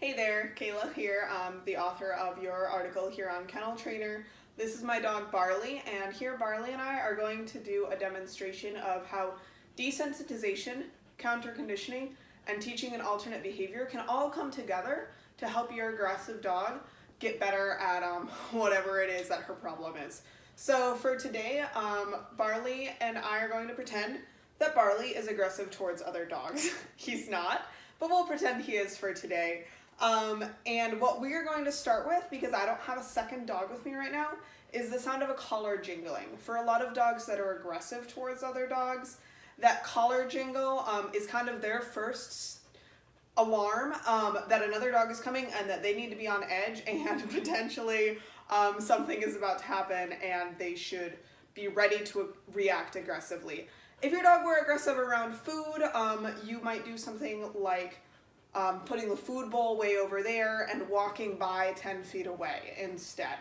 Hey there, Kayla here, the author of your article here on KennelTrainer. This is my dog Barley, and here Barley and I are going to do a demonstration of how desensitization, counter-conditioning, and teaching an alternate behavior can all come together to help your aggressive dog get better at whatever it is that her problem is. So for today, Barley and I are going to pretend that Barley is aggressive towards other dogs. He's not, but we'll pretend he is for today. And what we are going to start with, because I don't have a second dog with me right now, is the sound of a collar jingling. For a lot of dogs that are aggressive towards other dogs, that collar jingle is kind of their first alarm that another dog is coming and that they need to be on edge and potentially something is about to happen and they should be ready to react aggressively. If your dog were aggressive around food, you might do something like putting the food bowl way over there and walking by 10 feet away instead.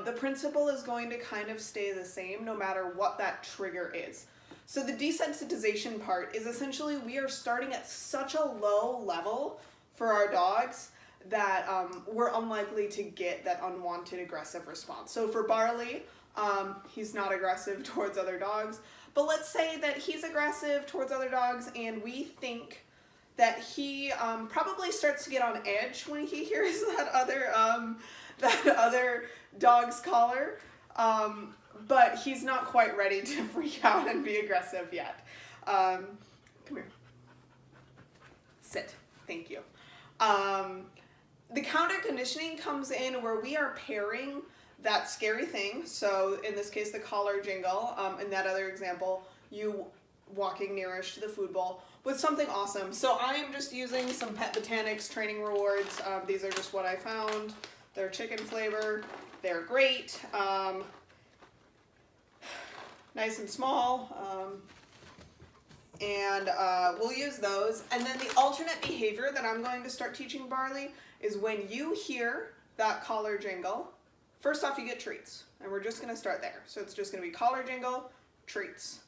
The principle is going to kind of stay the same no matter what that trigger is. So the desensitization part is essentially we are starting at such a low level for our dogs that we're unlikely to get that unwanted aggressive response. So for Barley, he's not aggressive towards other dogs, but let's say that he's aggressive towards other dogs and we think that he probably starts to get on edge when he hears that other dog's collar, but he's not quite ready to freak out and be aggressive yet. Come here. Sit. Thank you. The counter conditioning comes in where we are pairing that scary thing, so in this case the collar jingle, in that other example, you walking nearish to the food bowl, with something awesome. So I am just using some Pet Botanics training rewards. These are just what I found. They're chicken flavor. They're great. Nice and small. And we'll use those. And then the alternate behavior that I'm going to start teaching Barley is when you hear that collar jingle, first off you get treats. And we're just going to start there. So it's just going to be collar jingle, treats.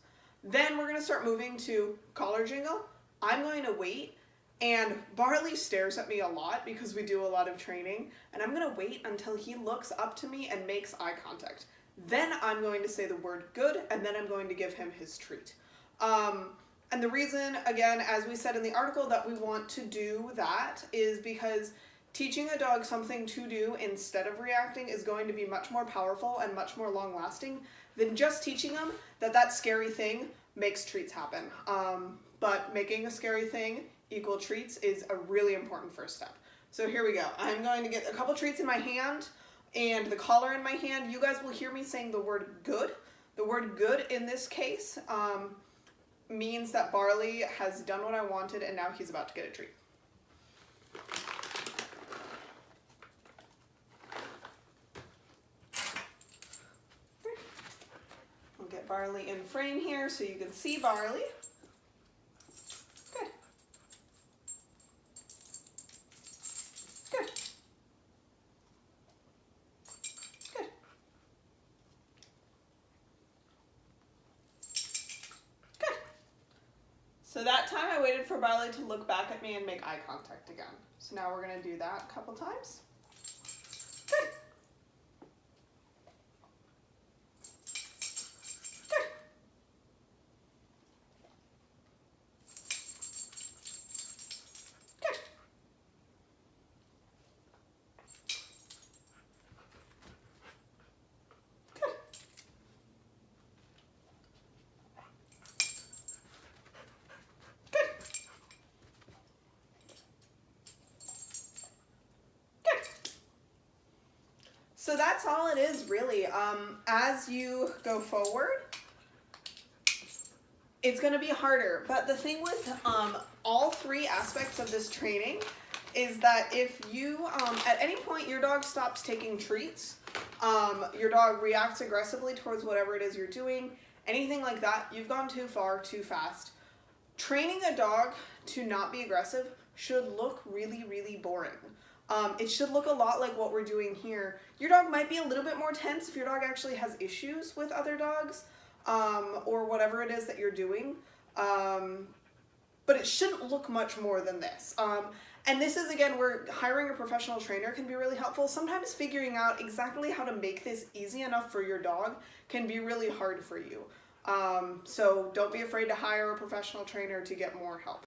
Then we're going to start moving to collar jingle. I'm going to wait, and Barley stares at me a lot because we do a lot of training, and I'm going to wait until he looks up to me and makes eye contact. Then I'm going to say the word good, and then I'm going to give him his treat. And the reason, again, as we said in the article, that we want to do that is because teaching a dog something to do instead of reacting is going to be much more powerful and much more long-lasting than just teaching them that that scary thing makes treats happen. But making a scary thing equal treats is a really important first step. So here we go. I'm going to get a couple treats in my hand and the collar in my hand. You guys will hear me saying the word good. The word good in this case means that Barley has done what I wanted and now he's about to get a treat. We'll get Barley in frame here so you can see Barley. Good. Good. Good. Good. So that time I waited for Barley to look back at me and make eye contact again. So now we're going to do that a couple times. Good. So that's all it is really. As you go forward, it's going to be harder. But the thing with all three aspects of this training is that if you, at any point your dog stops taking treats, your dog reacts aggressively towards whatever it is you're doing, anything like that, you've gone too far, too fast. Training a dog to not be aggressive should look really, really boring. It should look a lot like what we're doing here. Your dog might be a little bit more tense if your dog actually has issues with other dogs, or whatever it is that you're doing. But it shouldn't look much more than this. And this is, again, where hiring a professional trainer can be really helpful. Sometimes figuring out exactly how to make this easy enough for your dog can be really hard for you. So don't be afraid to hire a professional trainer to get more help.